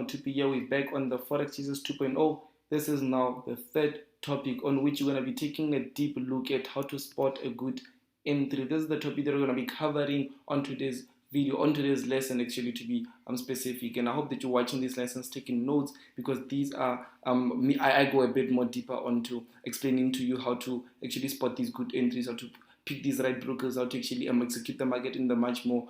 to be here. We're back on the Forex Jesus 2.0. This is now the third topic on which we're going to be taking a deep look at how to spot a good entry. This is the topic that we're going to be covering on today's video, on today's lesson, actually, to be specific. And I hope that you're watching these lessons, taking notes, because these are I go a bit more deeper onto explaining to you how to actually spot these good entries, how to pick these right brokers, how to actually execute the market in the much more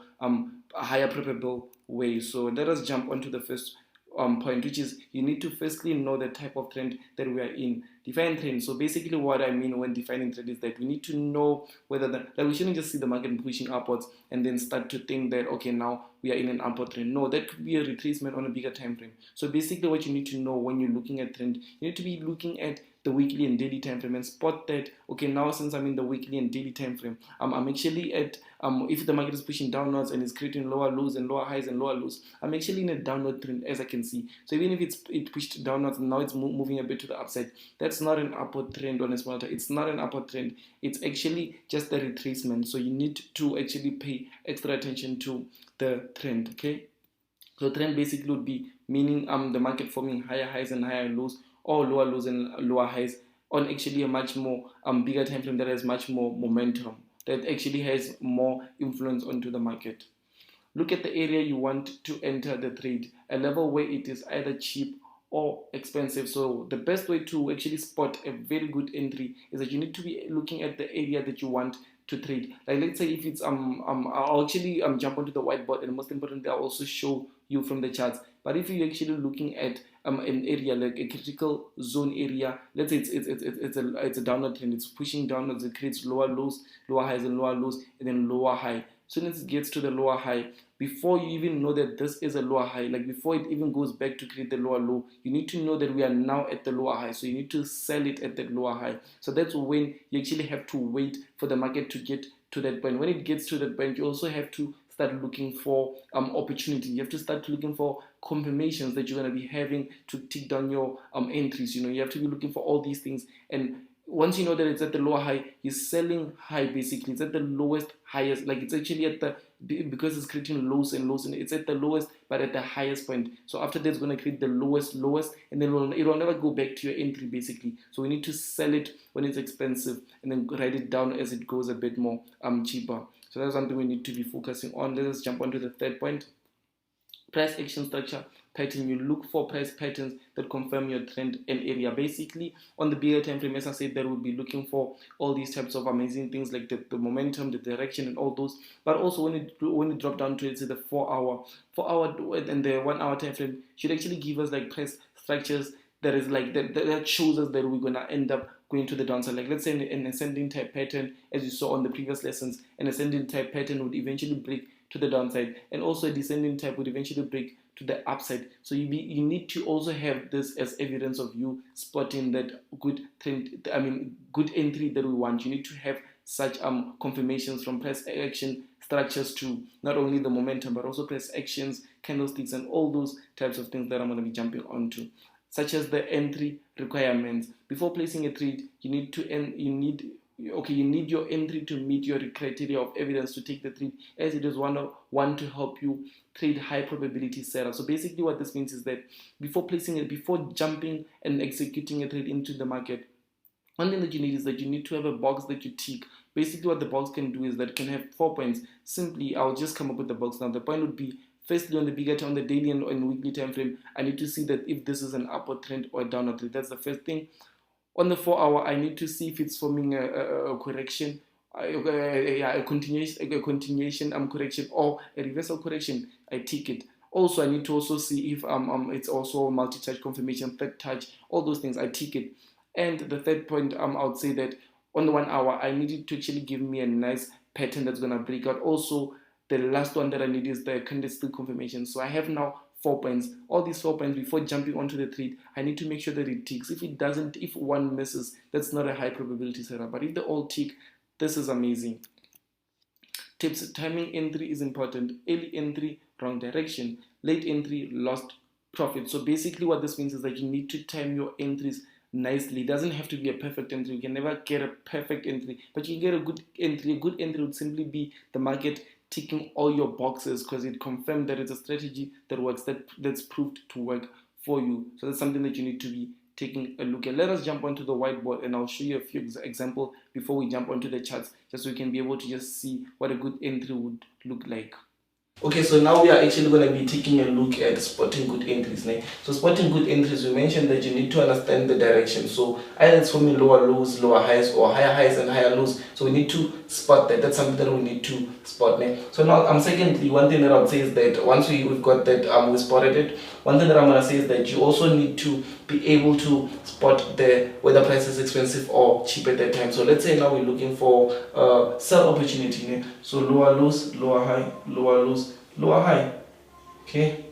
higher probable way. So let us jump onto the first point, which is you need to firstly know the type of trend that we are in. Define trend. So basically what I mean when defining trend is that we need to know whether like we shouldn't just see the market pushing upwards and then start to think that, okay, now we are in an upward trend. No, that could be a retracement on a bigger time frame. So basically what you need to know when you're looking at trend, you need to be looking at the weekly and daily time frame and spot that, okay, now since I'm in the weekly and daily time frame, I'm actually at if the market is pushing downwards and it's creating lower lows and lower highs and lower lows, I'm actually in a downward trend, as I can see. So even if it pushed downwards and now it's moving a bit to the upside, that's not an upward trend on a small time. It's not an upward trend. It's actually just a retracement. So you need to actually pay extra attention to the trend. Okay. So trend basically would be meaning the market forming higher highs and higher lows, or lower lows and lower highs on actually a much more bigger time frame that has much more momentum, that actually has more influence onto the market. Look at the area you want to enter the trade, a level where it is either cheap or expensive. So the best way to actually spot a very good entry is that you need to be looking at the area that you want to trade. Like let's say if it's I'll actually jump onto the whiteboard, and most importantly I'll also show you from the charts. But if you're actually looking at an area like a critical zone area, let's say it's a downward trend, it's pushing downwards, it creates lower lows, lower highs and lower lows, and then lower high. So as it gets to the lower high, before you even know that this is a lower high, like before it even goes back to create the lower low, you need to know that we are now at the lower high. So you need to sell it at that lower high. So that's when you actually have to wait for the market to get to that point. When it gets to that point, you also have to start looking for opportunity. You have to start looking for confirmations that you're going to be having to tick down your entries. You have to be looking for all these things. And once you know that it's at the lower high, you're selling high basically. It's at the lowest, highest. Like it's actually at the, because it's creating lows and lows, and it's at the lowest but at the highest point. So after that, it's going to create the lowest, and then it will never go back to your entry basically. So we need to sell it when it's expensive and then write it down as it goes a bit more cheaper. So that's something we need to be focusing on. Let us jump on to the third point. Price action structure pattern. You look for price patterns that confirm your trend and area. Basically, on the bigger time frame, as I said, that we'll be looking for all these types of amazing things like the momentum, the direction, and all those. But also when you drop down to, let's say, the 4 hour and the 1 hour time frame, should actually give us like price structures that is like that shows us that we're gonna end up going to the downside. Like let's say an ascending type pattern, as you saw on the previous lessons, an ascending type pattern would eventually break to the downside, and also a descending type would eventually break to the upside. So you need to also have this as evidence of you spotting that good trend, good entry that we want. You need to have such confirmations from price action structures to not only the momentum but also price actions, candlesticks, and all those types of things that I'm going to be jumping onto, such as the entry requirements. Before placing a trade, you need your entry to meet your criteria of evidence to take the trade, as it is one to help you trade high probability setup. So basically what this means is that before jumping and executing a trade into the market, one thing that you need is that you need to have a box that you tick. Basically what the box can do is that it can have 4 points. Simply, I'll just come up with the box now. The point would be, firstly, on the daily and weekly time frame, I need to see that if this is an upward trend or a downward trend. That's the first thing. On the 4 hour, I need to see if it's forming a correction, a continuation correction, or a reversal correction. I tick it. Also, I need to also see if it's also multi-touch confirmation, third touch, all those things. I tick it. And the third point, I would say that on the 1 hour, I need it to actually give me a nice pattern that's gonna break out. Also, the last one that I need is the candlestick confirmation. So I have now 4 points. All these 4 points, before jumping onto the trade, I need to make sure that it ticks. If it doesn't, if one misses, that's not a high probability setup. But if they all tick, this is amazing. Tips: timing entry is important. Early entry, wrong direction. Late entry, lost profit. So basically what this means is that you need to time your entries nicely. It doesn't have to be a perfect entry. You can never get a perfect entry, but you can get a good entry. A good entry would simply be the market ticking all your boxes, because it confirmed that it's a strategy that works, that's proved to work for you. So that's something that you need to be taking a look at. Let us jump onto the whiteboard and I'll show you a few examples before we jump onto the charts, just so we can be able to just see what a good entry would look like. Okay, so now we are actually going to be taking a look at spotting good entries. So spotting good entries, we mentioned that you need to understand the direction. So either it's forming lower lows, lower highs, or higher highs and higher lows. So we need to spot that. That's something that we need to spot. So now, secondly, one thing that I would say is that once we've got that, we spotted it, one thing that I'm going to say is that you also need to be able to spot whether price is expensive or cheap at that time. So let's say now we're looking for sell opportunity. So lower lows, lower high, lower lows, lower high. Okay,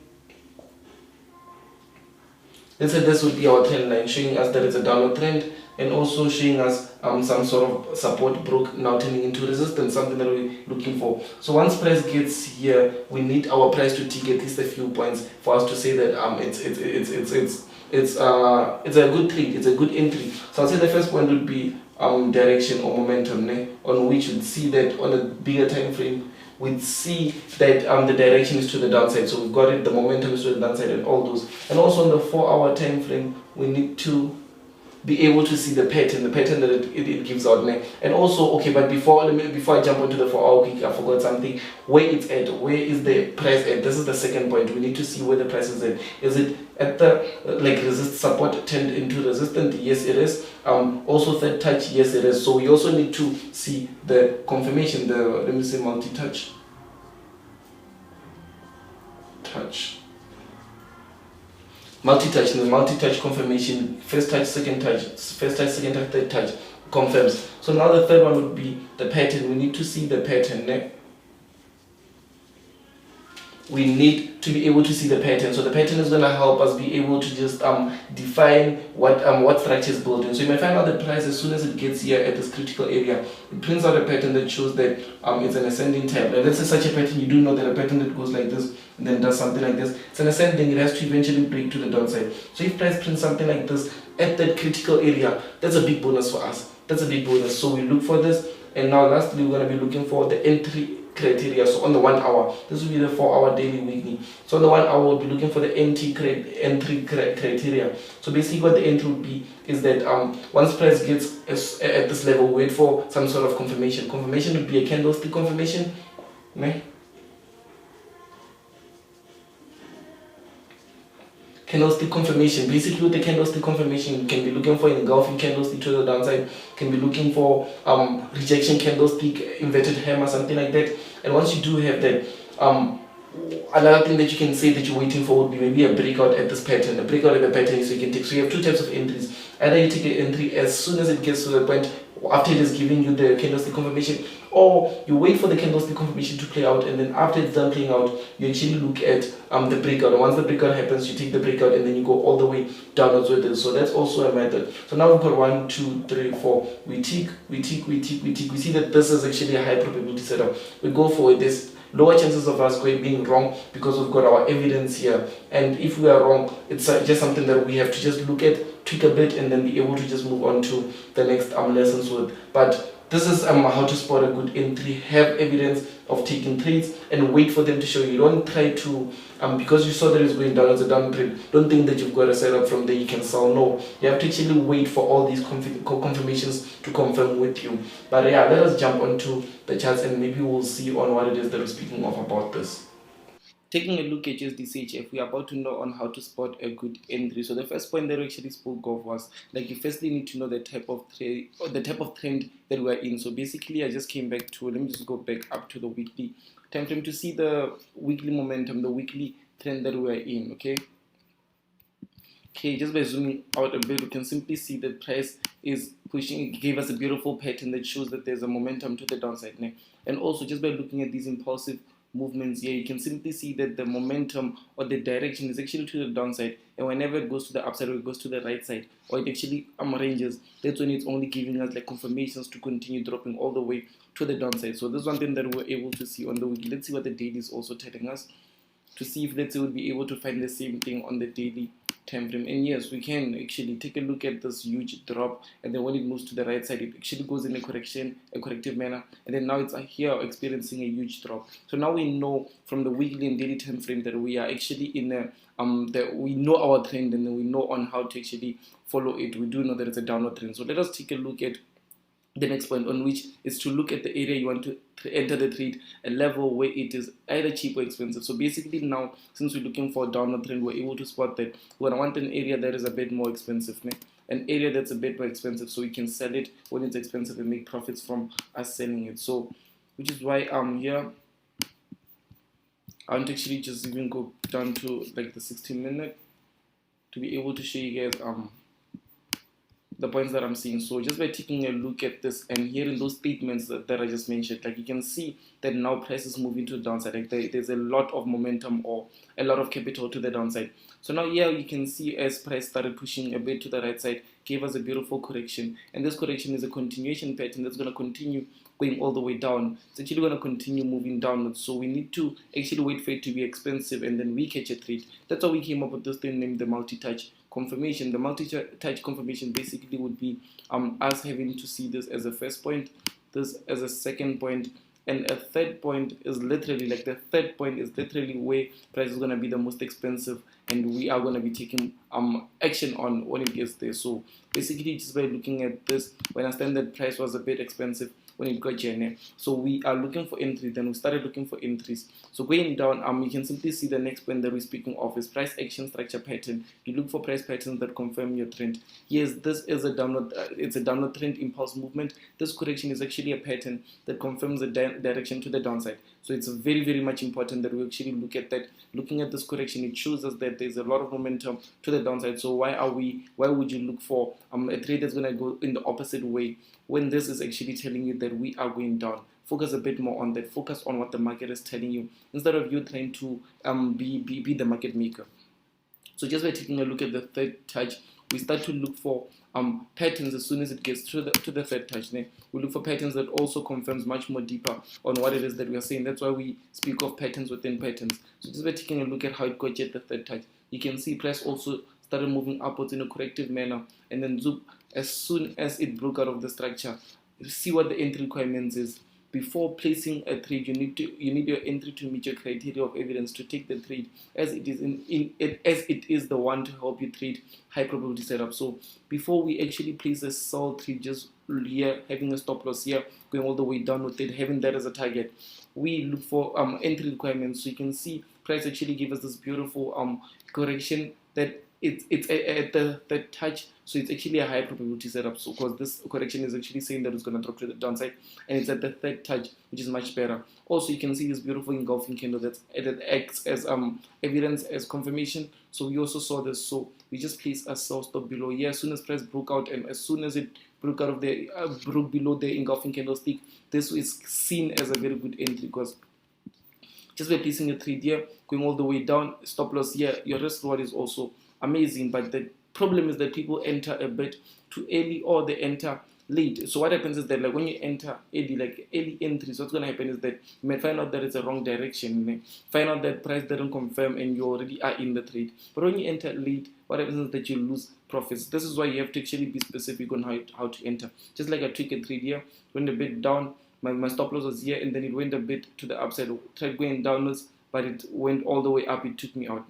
let's say this would be our trend line, showing us that it's a downward trend, and also showing us some sort of support broke, now turning into resistance, something that we're looking for. So once price gets here, we need our price to tick at least a few points for us to say that it's a good trade, it's a good entry. So I'll say the first point would be direction or momentum, on which you'd see that on a bigger time frame we'd see that the direction is to the downside. So we've got it, the momentum is to the downside and all those. And also on the 4-hour time frame, we need to be able to see the pattern that it gives out. And also, okay, but before I jump onto the 4-hour quick, I forgot something. Where it's at, where is the price at? This is the second point. We need to see where the price is at. Is it at the resist support turned into resistant? Yes, it is. Also third touch, yes, it is. So we also need to see the confirmation, let me say multi-touch. Multi-touch, the multi-touch confirmation, first touch, second touch, third touch, confirms. So now the third one would be the pattern. We need to see the pattern. We need to be able to see the pattern. So the pattern is going to help us be able to just define what structure is building. So you may find out the price as soon as it gets here at this critical area, it prints out a pattern that shows that it's an ascending type. Let's say such a pattern, you do know that a pattern that goes like this and then does something like this, it's an ascending, it has to eventually break to the downside. So if price prints something like this at that critical area, that's a big bonus for us. That's a big bonus. So we look for this. And now lastly, we're going to be looking for the entry criteria. So on the 1 hour, this will be the 4-hour daily weekly. So on the 1 hour, we'll be looking for the entry criteria. So basically what the entry would be is that once price gets at this level, wait for some sort of confirmation. Confirmation would be a candlestick confirmation. Candlestick confirmation. Basically with the candlestick confirmation, you can be looking for engulfing candlestick to the downside, can be looking for rejection candlestick, inverted hammer, something like that. And once you do have that, another thing that you can say that you're waiting for would be maybe a breakout at this pattern. A breakout at the pattern is so you can take. So you have two types of entries. Either you take an entry as soon as it gets to the point after it is giving you the candlestick confirmation, or you wait for the candlestick confirmation to play out, and then after it's done playing out, you actually look at the breakout. And once the breakout happens, you take the breakout and then you go all the way downwards with it. So that's also a method. So now we've got 1, 2, 3, 4. We tick. We see that this is actually a high probability setup. We go for it. There's lower chances of us being wrong because we've got our evidence here. And if we are wrong, it's just something that we have to just look at, tweak a bit, and then be able to just move on to the next lessons with. But this is how to spot a good entry. Have evidence of taking trades and wait for them to show you. Don't try to, because you saw that it's going down as a down trade, don't think that you've got a setup from there you can sell. No, you have to actually wait for all these confirmations to confirm with you. But yeah, let us jump onto the charts and maybe we'll see on what it is that we're speaking of about this. Taking a look at USD/CHF, we are about to know on how to spot a good entry. So the first point that we actually spoke of was like you firstly need to know the type of trade or the type of trend that we're in. So basically, I just came back to, let me just go back up to the weekly time frame to see the weekly momentum, the weekly trend that we're in. Okay, just by zooming out a bit, we can simply see the price is pushing. It gave us a beautiful pattern that shows that there's a momentum to the downside. And also just by looking at these impulsive movements here, you can simply see that the momentum or the direction is actually to the downside, and whenever it goes to the upside or it goes to the right side, or it actually ranges, that's when it's only giving us like confirmations to continue dropping all the way to the downside. So this is one thing that we're able to see on the weekly. Let's see what the daily is also telling us, to see if let's say we'll be able to find the same thing on the daily time frame. And yes, we can actually take a look at this huge drop, and then when it moves to the right side, it actually goes in a corrective manner, and then now it's here experiencing a huge drop. So now we know from the weekly and daily time frame that we are actually in a that we know our trend, and then we know on how to actually follow it. We do know that it's a downward trend. So let us take a look at the next point, on which is to look at the area you want to enter the trade, a level where it is either cheap or expensive. So basically now, since we're looking for a downward trend, we're able to spot that we're going to want an area that is a bit more expensive, an area that's a bit more expensive, so we can sell it when it's expensive and make profits from us selling it. So which is why here I want to actually just even go down to like the 60-minute to be able to show you guys the points that I'm seeing. So just by taking a look at this and hearing those statements that I just mentioned, like you can see that now price is moving to the downside. Like there's a lot of momentum or a lot of capital to the downside. So now here you can see as price started pushing a bit to the right side, gave us a beautiful correction. And this correction is a continuation pattern that's going to continue going all the way down. It's actually going to continue moving downwards. So we need to actually wait for it to be expensive and then we catch a trade. That's why we came up with this thing named the multi-touch confirmation. The multi-touch confirmation basically would be us having to see this as a first point, this as a second point, and a third point is literally like the third point is literally where price is going to be the most expensive, and we are going to be taking action on when it gets there. So basically, just by looking at this, we understand that price was a bit expensive when it got here. So we are looking for entry, then we started looking for entries. So going down, you can simply see the next point that we're speaking of is price action structure pattern. You look for price patterns that confirm your trend. Yes, this is a downward, it's a downward trend impulse movement. This correction is actually a pattern that confirms the direction to the downside. So it's very, very much important that we actually look at that. Looking at this correction, it shows us that there's a lot of momentum to the downside. So why would you look for a trade that's going to go in the opposite way when this is actually telling you that we are going down? Focus a bit more on that. Focus on what the market is telling you instead of you trying to be the market maker. So just by taking a look at the third touch, we start to look for patterns as soon as it gets to the third touch. We look for patterns that also confirms much more deeper on what it is that we are saying. That's why we speak of patterns within patterns. So just by taking a look at how it got at the third touch, you can see price also started moving upwards in a corrective manner, and then zoom, as soon as it broke out of the structure, you see what the entry requirements is. Before placing a trade, you need your entry to meet your criteria of evidence to take the trade, as it is the one to help you trade high probability setup. So before we actually place a sell trade, just here having a stop loss here, going all the way down with it, having that as a target, we look for entry requirements. So you can see price actually gave us this beautiful correction that it's at the touch, so it's actually a high probability setup. So because this correction is actually saying that it's going to drop to the downside, and it's at the third touch, which is much better. Also, you can see this beautiful engulfing candle that acts as evidence, as confirmation. So we also saw this. So we just placed a sell stop below here. As soon as price broke out, and as soon as it broke out of the broke below the engulfing candlestick, this is seen as a very good entry, because just by placing a trade here, going all the way down, stop loss here, your risk reward is also amazing. But the problem is that people enter a bit too early, or they enter late. So what happens is that, like, when you enter early, like early entries, what's going to happen is that you might find out that it's a wrong direction, find out that price didn't confirm and you already are in the trade. But when you enter late, what happens is that you lose profits. This is why you have to actually be specific on how to enter. Just like I took a trade here, went a bit down, my stop loss was here, and then it went a bit to the upside, tried going downwards, but it went all the way up. It took me out.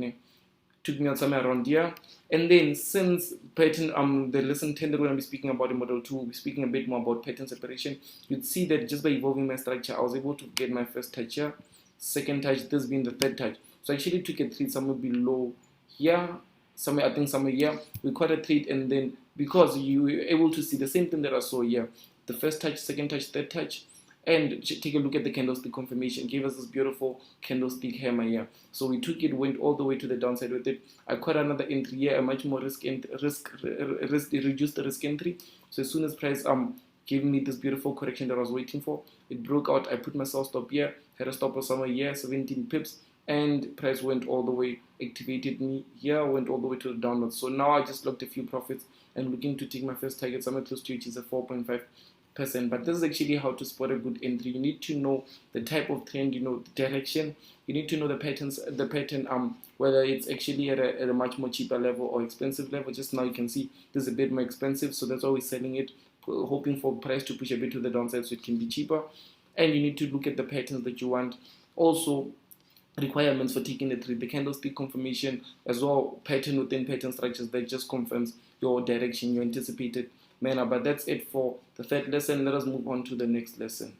Took me out somewhere around here. And then since pattern, the lesson 10 that we're going to be speaking about in model 2, we're speaking a bit more about pattern separation. You'd see that just by evolving my structure, I was able to get my first touch here, second touch, this being the third touch. So I actually took a trade somewhere below here, somewhere here. We caught a trade, and then because you were able to see the same thing that I saw here, the first touch, second touch, third touch, and take a look at the candlestick confirmation, gave us this beautiful candlestick hammer here. So we took it, went all the way to the downside with it. I caught another entry here, a much more reduced risk entry. So as soon as price gave me this beautiful correction that I was waiting for, it broke out. I put my sell stop here, had a stop loss somewhere here, 17 pips, and price went all the way, activated me here, went all the way to the downward. So now I just locked a few profits and looking to take my first target somewhere close to, which is a 4.5 person. But this is actually how to spot a good entry. You need to know the type of trend, you know, the direction. You need to know the patterns, the pattern, whether it's actually at a much more cheaper level or expensive level. Just now you can see this is a bit more expensive, so that's why we're selling it, hoping for price to push a bit to the downside so it can be cheaper. And you need to look at the patterns that you want. Also, requirements for taking the trade, the candlestick confirmation as well, pattern within pattern structures that just confirms your direction, your anticipated manner. But that's it for the third lesson. Let us move on to the next lesson.